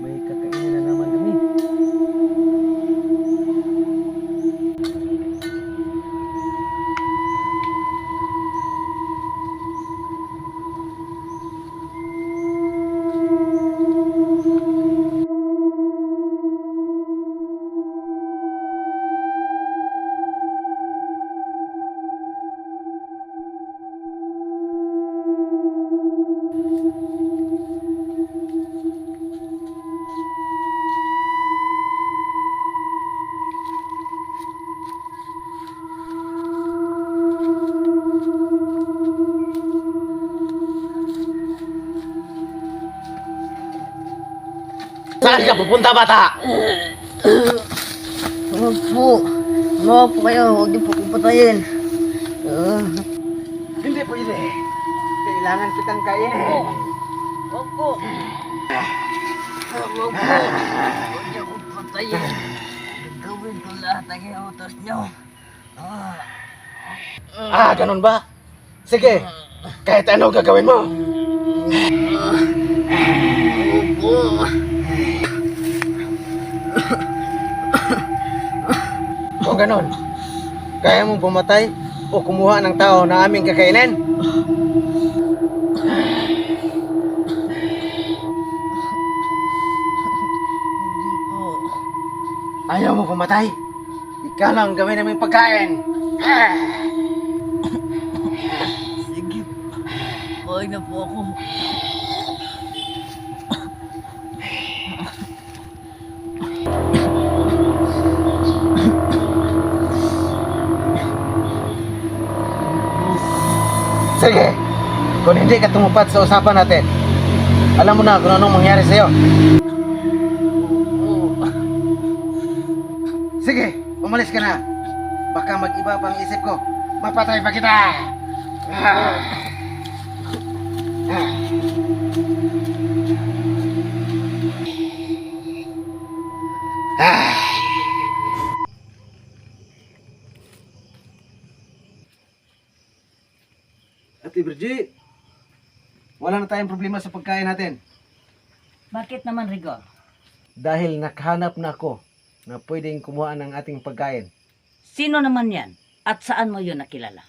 May kakainin na naman kami. Saan ka pupunta, bata? Huwag po. Huwag po kayo. Huwag niyo po pupatayin. Hindi pwede. Kailangan kitang kainin. Huwag po. Huwag po. Huwag niyo po patayin. Gawin ko lahat ng iutos niyo. Ganun ba? Sige, kahit ano gagawin mo. Opo. Kung ganun, kaya mong pumatay o kumuha ng tao na aming kakainin? Hindi po. Ayaw mo pumatay? Ikaw lang ang gawin naming pagkain. Sige. Huwag na po ako. Sige, kung hindi ka tumupad sa usapan natin, alam mo na kung anong mangyari sa'yo. Opo. Sige, umalis ka na. Baka mag-iba pang isip ko. Mapatay pa kita! Ate Virgie, wala na tayong problema sa pagkain natin. Bakit naman, Rigor? Dahil nakahanap na ako na pwedeng kumuha ng ating pagkain. Sino naman yan? At saan mo yun nakilala?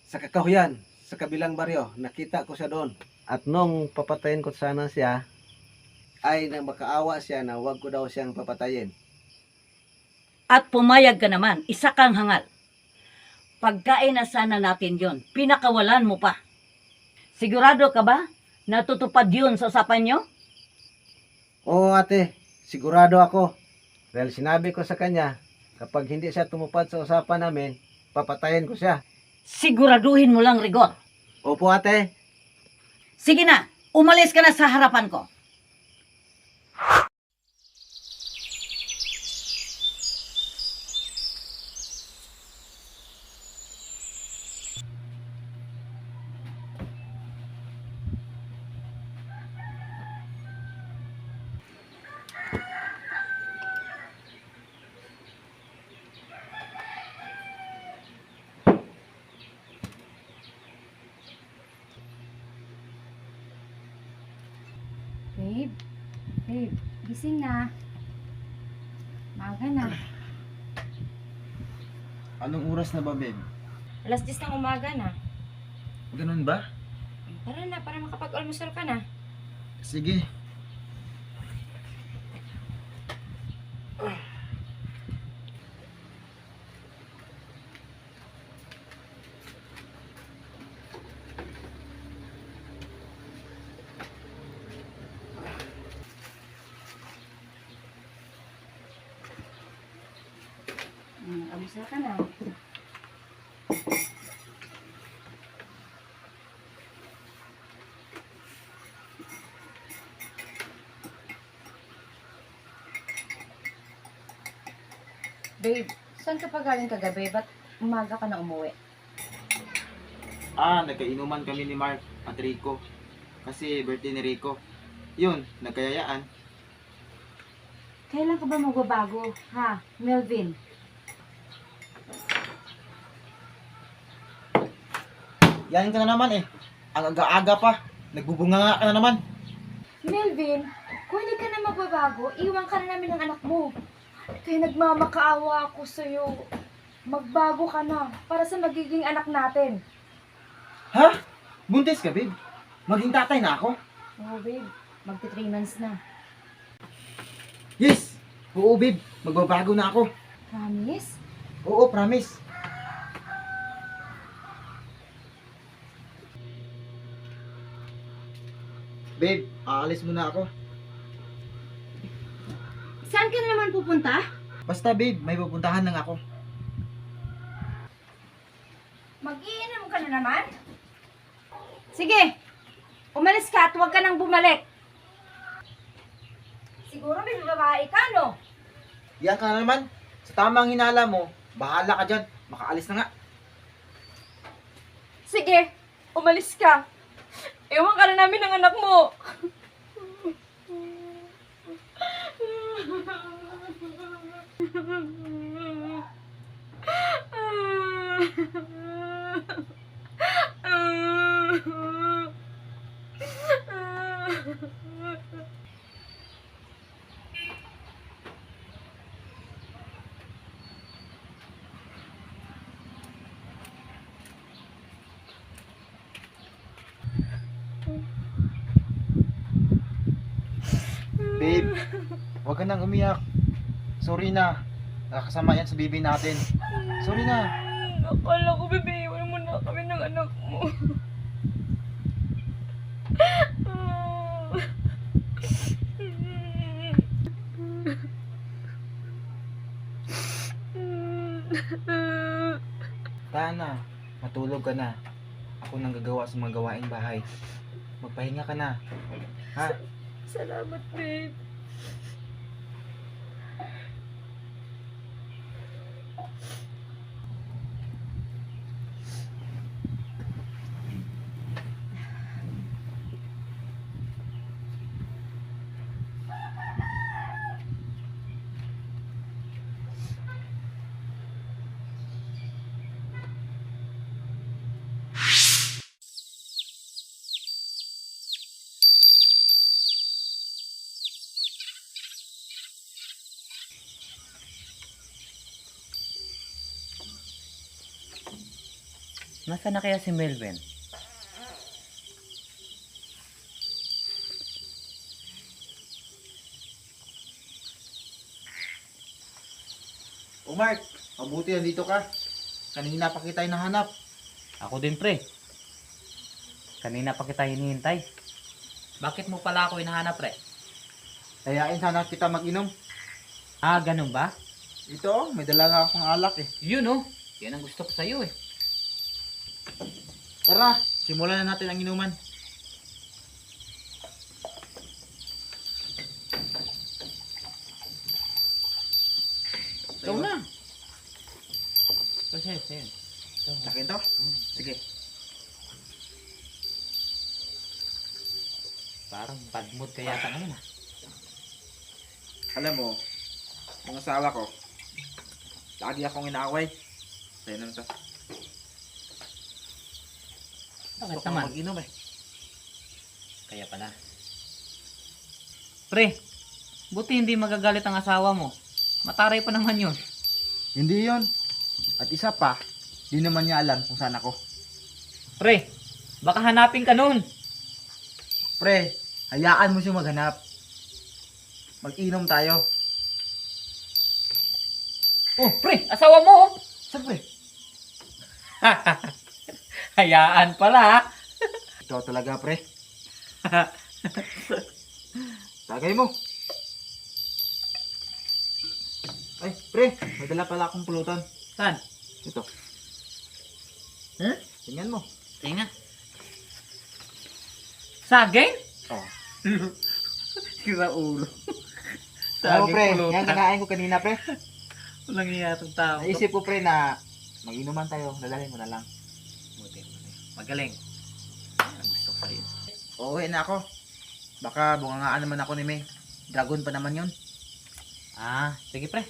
Sa Kakahuyan, sa kabilang baryo, nakita ko siya doon. At nung papatayin ko sana siya, ay nang makaawa siya na wag ko daw siyang papatayin. At pumayag ka naman, isa kang hangal. Pagkain na sana natin yon, pinakawalan mo pa. Sigurado ka ba? Natutupad yun sa usapan nyo? Oo ate, sigurado ako. Dahil sinabi ko sa kanya, kapag hindi siya tumupad sa usapan namin, papatayin ko siya. Siguraduhin mo lang, Rigor. Opo ate. Sige na, umalis ka na sa harapan ko. Babe, gising na. Maaga na. Anong oras na ba, babe? Alas 10 ng umaga na. Ganun ba? Tara na, para makapag-almusal ka na. Sige. Almusal ka na. Babe, saan ka pa galing kagabi? Ba't umaga ka na umuwi? Nagkainuman kami ni Mark at Rico. Kasi birthday ni Rico. Yun, nagkayayaan. Kailan ka ba magbabago, ha, Melvin? Yan ka na naman eh. Ang aga-aga pa. Nagbubunga ka na naman. Melvin, Kung hindi ka na magbabago, iwan ka na namin ng anak mo. Kaya nagmamakaawa ako sa'yo. Magbago ka na para sa magiging anak natin. Ha? Buntis ka, babe? Maging tatay na ako? Oo, babe. Magti 3 months na. Yes! Oo, babe. Magbabago na ako. Promise? Oo, promise. Babe, aalis muna ako. Saan ka na naman pupunta? Basta, babe, may pupuntahan lang ako. Mag-iinom ka na naman? Sige, umalis ka at huwag ka nang bumalik. Siguro may babae ka, no? Yan ka na naman. Sa tamang hinala mo, bahala ka dyan. Makaalis na nga. Sige, umalis ka. Ewan ka na namin ng anak mo. Babe, huwag ka nang umiyak. Sorry na. Nakakasama yan sa bibi natin. Sorry na. Akala ko, bebe, iwan mo na kami ng anak mo. Tana, matulog ka na. Ako nang gagawa sa mga gawaing bahay. Magpahinga ka na. Ha? Salamat, babe. Nasaan na kaya si Melvin? O Mark, mabuti nandito ka. Kanina pa kita hinahanap. Ako din, pre. Kanina pa kita hinihintay. Bakit mo pala ako hinahanap, pre? Kayain sana kita mag-inom. Ah, ganun ba? Ito, may dala nga akong alak eh. Yun, oh. Yan ang gusto ko sa'yo, eh. Tara, simulan na natin ang inuman. Ikaw na. Kasi, sige. Sa akin to? Sige. Parang bad mood ka yata ngayon, ah. Alam mo, yung asawa ko, lagi akong inaaway. Sa'yo na to. Bakit Gusto ko naman? mag-inom eh. Kaya pala. Pre, buti hindi magagalit ang asawa mo. Mataray pa naman yun. Hindi yon. At isa pa, di naman niya alam kung saan ako. Pre, baka hanapin ka nun. Pre, hayaan mo siya maghanap. Mag-inom tayo. Oh, pre, asawa mo, oh. Saan pre? Hayaan pala, ha? Ikaw talaga pre. Tagay mo. Ay, pre, may dala pala akong pulutan. Saan? Ito. Huh? Tingnan mo. Tingnan. Saging? Oh. Sira ulo. Ano pre, yan kinain ko kanina pre. Walang iya itong tao. Naisip ko pre na mag-inuman tayo. Dadalhin mo na lang. Buti. Magaling. Ang gusto ko sa'yo. Uuwi na ako. Baka bungangaan naman ako ni May. Dragon pa naman yun. Ah, sige pre.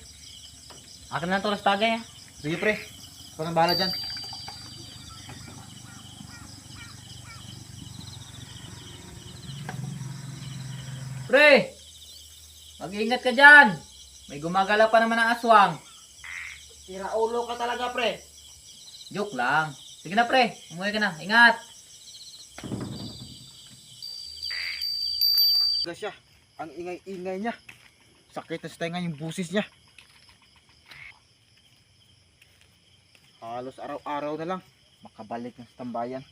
Akin na tulas tagay, ha? Sige pre, ikaw nang bahala dyan. Pre! Mag-iingat ka dyan. May gumagala pa naman ang aswang. Tira ulo ka talaga, pre. Joke lang. Sige na pre, umuwi ka na. Ingat. Siya, ang ingay-ingay niya. Sakit na sa tenga yung busis niya. Halos araw-araw na lang makabalik na sa tambayan.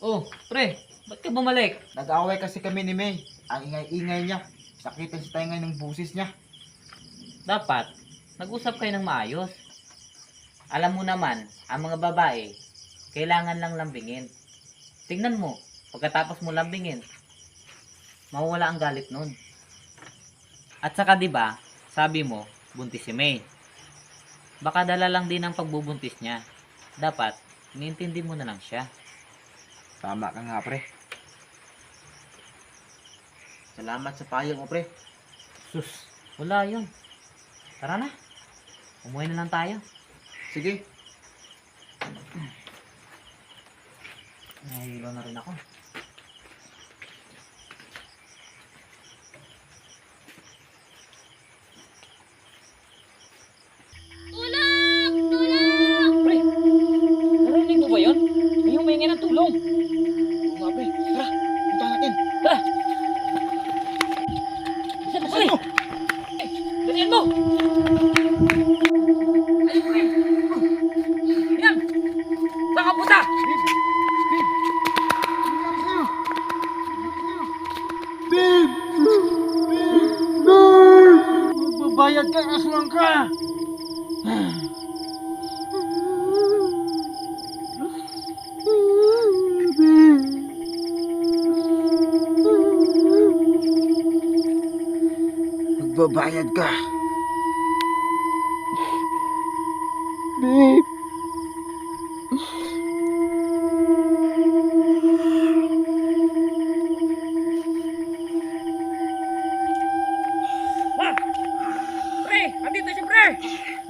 Oh, pre, ba't ka bumalik? Nag-away kasi kami ni May. Ang ingay-ingay niya. Sakit na sa tenga ng busis niya. Dapat, nag-usap kayo ng maayos. Alam mo naman, ang mga babae, kailangan lang lambingin. Tingnan mo, pagkatapos mo lambingin, mawawala ang galit nun. At saka 'di ba, sabi mo, buntis si May. Baka dala lang din ang pagbubuntis niya. Dapat, iniintindi mo na lang siya. Tama ka nga, pre. Salamat sa payo mo, pre. Sus, wala yun. Tara na, umuwi na lang tayo. Sige. Nahihilo na rin ako. Tulong! Tulong! Pre, narinig mo ba yun? May humingi ng tulong. Oo nga, pre. Tara, punta natin. Tara! Isa mo, pre! Ganyan mo! Ay, pre! Yan! Saan ka punta? Magbabayad ka, aswang ka! Magbabayad ka. Babe. Pre! Andito si Pre!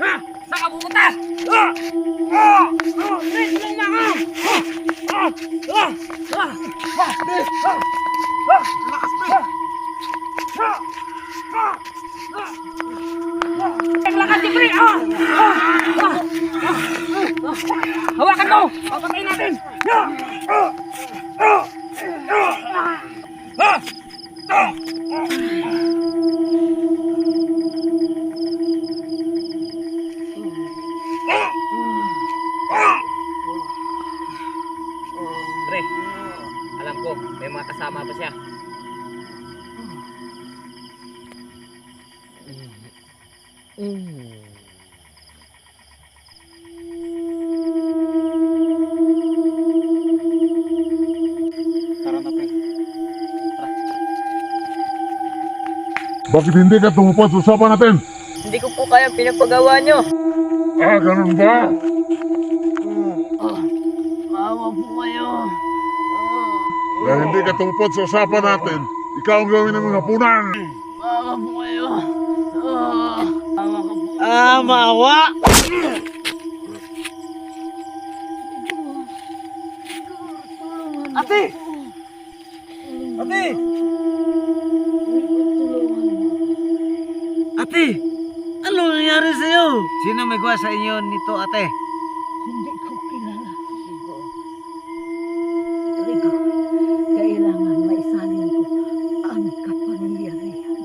Ha? Saan ka pupunta? Pre! Tulong na Lakas si Pre! Hawakan mo! Papatayin natin! Pre, alam ko, may mga kasama pa siya. Tara na, pre. Bakit hindi ka tumupad sa usapan natin? Hindi ko po kaya pinapagawa nyo. Ah, ganun ba? Maawa po kayo. Dahil hindi ka tumupad sa usapan natin, ikaw ang gawin ng mga punan. Maawa po kayo. Maawa ka po. Maawa! Ate! Ate! Ate! Ano nangyari sa'yo? Sino may gawa sa inyo nito, ate? Hindi ko kilala. Rico, kailangan maisalin ko ang kapangyarihan ko.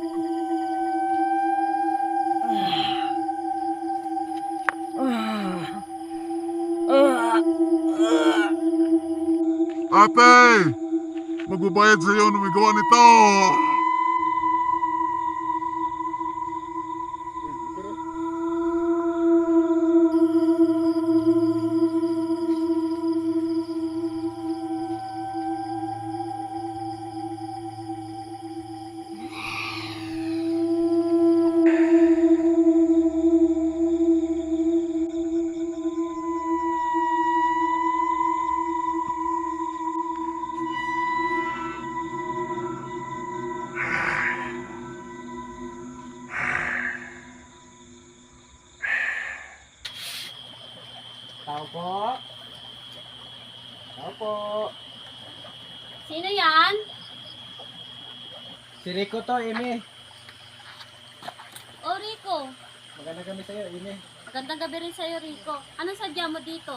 Ate! Magbabayad sa iyo na may gawa nito. Opo. Sino yan? Si Rico to, Amy. O Rico. Maganda kami sa'yo, Amy. Magandang gabi rin sa'yo, Rico. Anong sadya mo dito?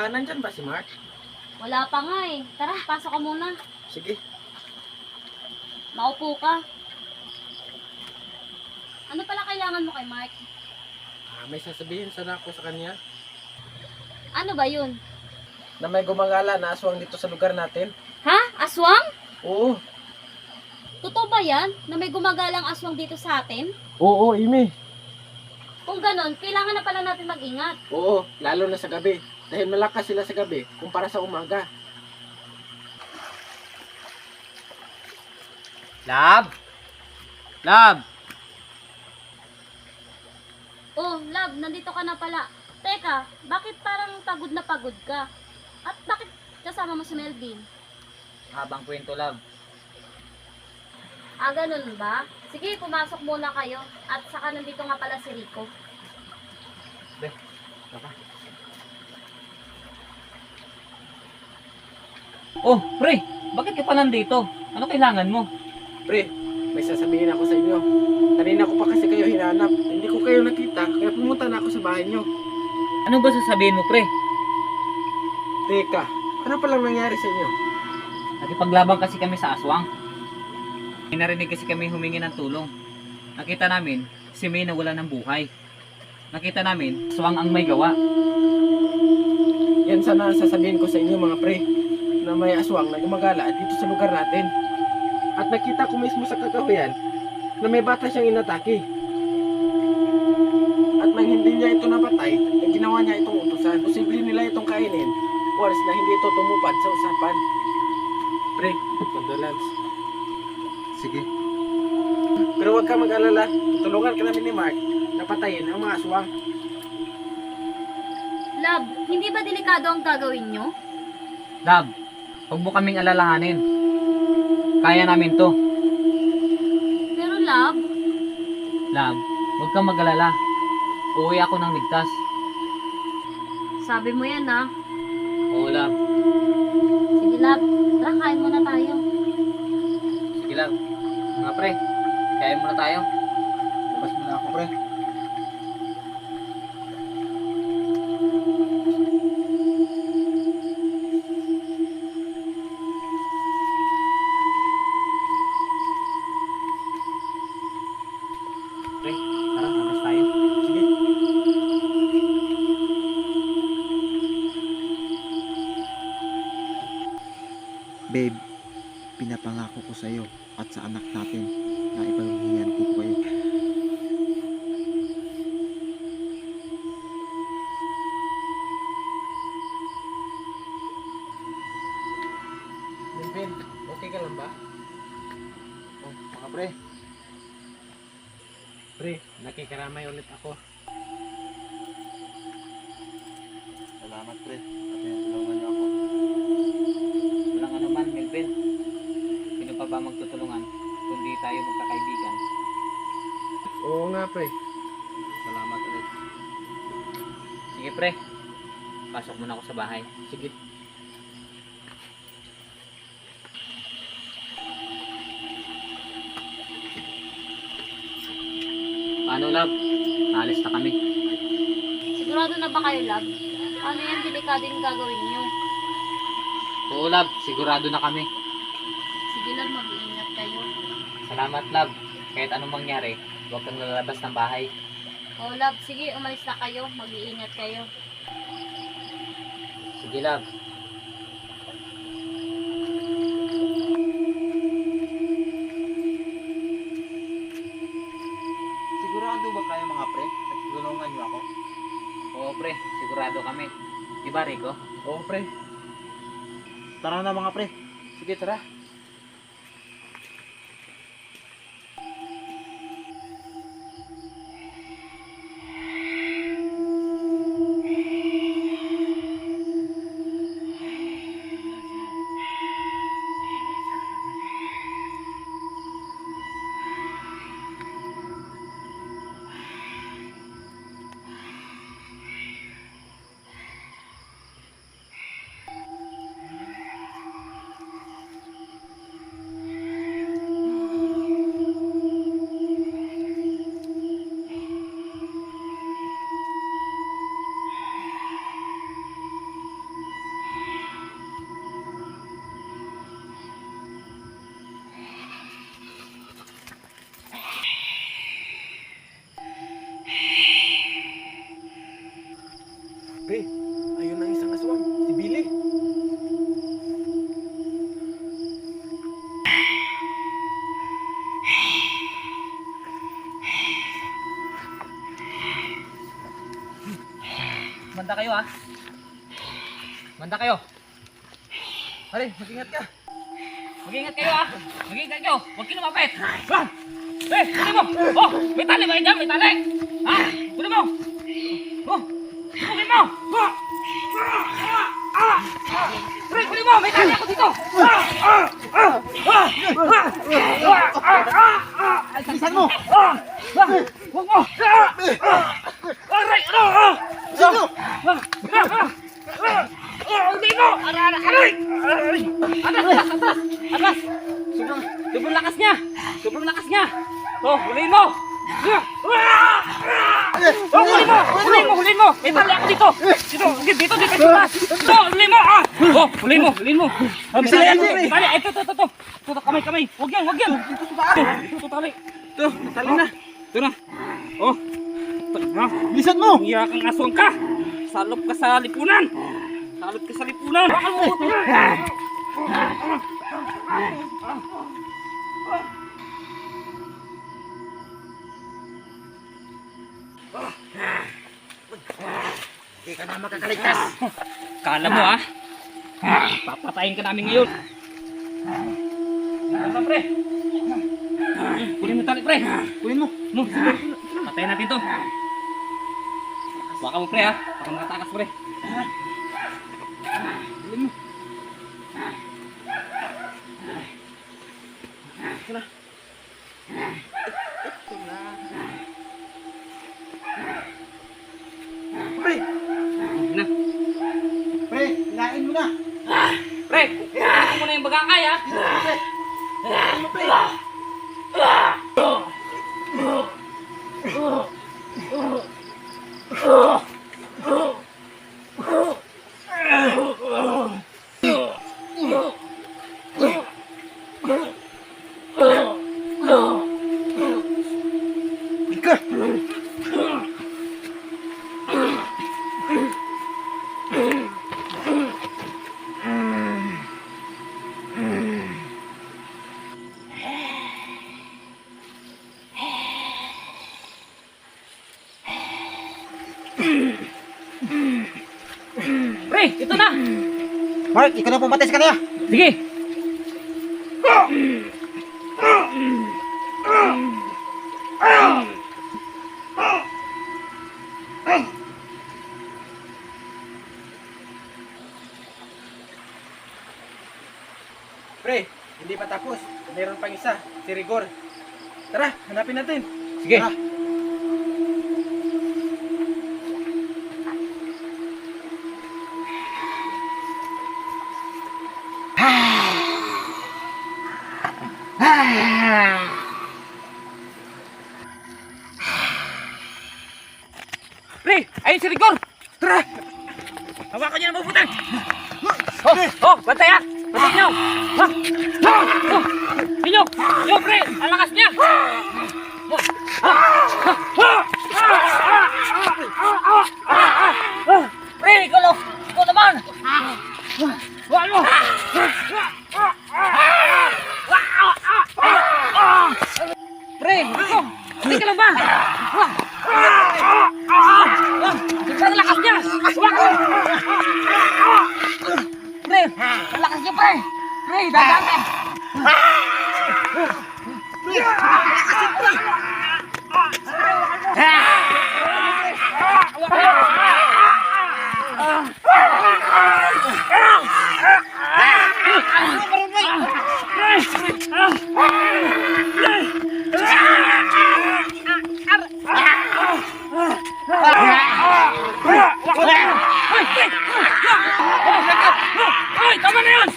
Nandyan ba si Mark? Wala pa nga eh. Tara, pasok ka muna. Sige. Maupo ka. Ano pala kailangan mo kay Mark? May sasabihin sana ako sa kanya Ano ba yun? na may gumagala na aswang dito sa lugar natin. Ha? Aswang? Oo. Totoo ba yan? Na may gumagalang aswang dito sa atin? Oo, Amy. Kung ganon, kailangan na pala natin mag-ingat. Oo, lalo na sa gabi. Dahil malakas sila sa gabi kumpara sa umaga. Lab! Lab! Oh, love, nandito ka na pala. Teka, bakit parang pagod na pagod ka? At bakit kasama mo si Melvin? Habang kwento, Lab. Ah, ganun ba? Sige, pumasok muna kayo. At saka nandito nga pala si Rico. Oh, pre! Bakit ka pa nandito? Ano kailangan mo? Pre, may sasabihin ako sa inyo. Kanina ko pa kasi kayo hinanap. Hindi ko kayo nakita, kaya pumunta na ako sa bahay nyo. Ano ba sasabihin mo, pre? Teka, ano palang nangyari sa inyo? Nakipaglaban kasi kami sa aswang. May narinig kasi kami humingi ng tulong. Nakita namin, si May nawala ng buhay. Nakita namin, aswang ang may gawa. Yan sana ang sasabihin ko sa inyo mga pre, na may aswang na gumagala dito sa lugar natin. At nakita ko mismo sa kakahuyan na may bata siyang inatake. At nang hindi niya ito napatay, ay ginawa niya itong utusan. Posible nila itong kainin, once na hindi ito tumupad sa usapan. Pre, condolence. Sige. Pero huwag ka mag-alala, tutulungan ka namin ni Mark na patayin ang mga aswang. Love, hindi ba delikado ang gagawin nyo? Lab, huwag mo kaming alalahanin. Kaya namin to. Pero love, Lab, huwag kang mag-alala. Uuwi ako ng ligtas. sabi mo yan ha. Oo, Lab. Sige love, tara kain muna tayo. Sige, Lab. Mga pre, kaya muna tayo. Labas mo na ako, pre. Pre, tara, labas tayo. Sige. Babe, pinapangako ko sa'yo at sa anak natin na ipaghihiyanti ko kayo. Melvin, okay ka lang ba? Oh, mga pre. Pre, nakikaramay ulit ako. Salamat, pre. At tinutulungan niyo ako. Walang ano man, Melvin. Sino pa ba magtutulungan kundi tayo magkakaibigan? Oo nga pre. Salamat ulit. Sige, pre. Pasok muna ako sa bahay. Sige. Paano, Lab? Alis na kami. Sigurado na ba kayo love? Ano yan delikado yung gagawin nyo? Oo, Lab. Sigurado na kami. Sige love, mag-iingat kayo. Salamat, Lab. Kahit anong mangyari, huwag kang lalabas ng bahay. Oh love, sige umalis na kayo, mag-iingat kayo. Sige, Lab. Sigurado ba kayo mga pre? Nagtulungan niyo ako? Oo, pre. Sigurado kami. Di ba, Rico? Oo pre. Tara na mga pre. Sige tara. Pre, ayun ang isang aswang. Si Billy. Manda kayo ah. Manda kayo. Pare, mag-ingat ka. Mag-ingat kayo ah. Mag-ingat kayo. Huwag kayo lumapit. Ah! Eh, kunin mo. Oh, may tali ba dyan? May tali. Ha? Kunin mo. Oh, kunin mo. Pre, kunin mo. May tali ako dito. Ay, salisan mo. Huwag mo. Aray, ano? Sino? Hindi mo! Aray! Atras! Sobrang lakas niya! Sobrang lakas niya! Oh, huliin mo! Oh, hulin mo! May tali ako dito! Dito! Ito, huliin mo! Oh, huliin mo! Tali, ito! Ito, kamay! Huwag yan! Ito, tali! Ito, tali na! Ito na! Oh! Bilisan mo! Iya kang aswang ka! Salop ka sa lipunan! Bakal mo! Hindi ka na makakaligtas. Kala mo ah! Papatayin ka namin ngayon! Ano pre? Kunin mo tali pre! Kunin mo! Patayin natin to! Baka mo pre ha! Baka makatakas pre! Kunin mo! Pre! Na! Pre! Hinain mo na! Pre! Kunin mo na yung bagakay ha! Ano, pre? Ika! Pre! Ito na! Mark, ikaw na pumatay sa kanya! Sige! Pre, hindi pa tapos. Meron pang isa, si Rigor. Tara, hanapin natin. Sige! Tara. Pre! Ayun si Rigor! Tara! Hawakan niyo ng mabuti! Oh! Bantay ha! Bantay niyo! Ha! Oh! Inyo! Yo, pre! Ang lakas niya! Pre! Ikaw naman! Wala mo! Pre! Ikaw! Hindi ka lang ba? Ang lakas niya! Pre! Ang lakas niya, pre! Pre! Dadaan ka! Ay! Tama na yun!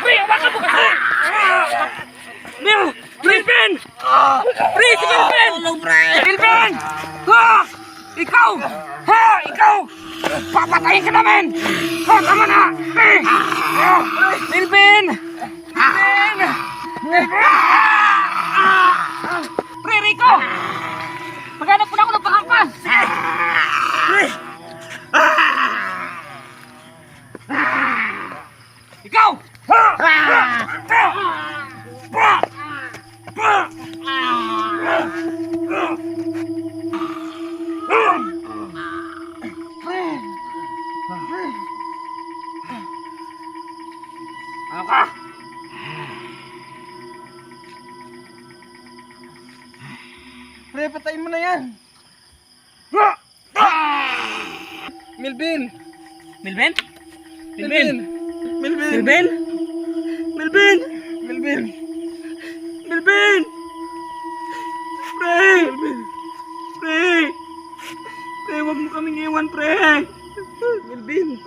Pre! Hawakan mo kasi! Bilben! Pre! Si Bilben! Bilben! Ha! Ikaw! Ha! Ikaw! Papatayin ka namin! Ha! Tama na! Pre! Bilben! Bilben! Pre! Rico! Maghanap po na ako ng pangangkas! Pre! Ano ka? Pre, patayin mo na yan! Milvin! Milben? Milvin! Milvin! Milben? Milben? Milvin! Milben! Pre! Pre! Pre, huwag mo kaming iwan, pre! Milvin!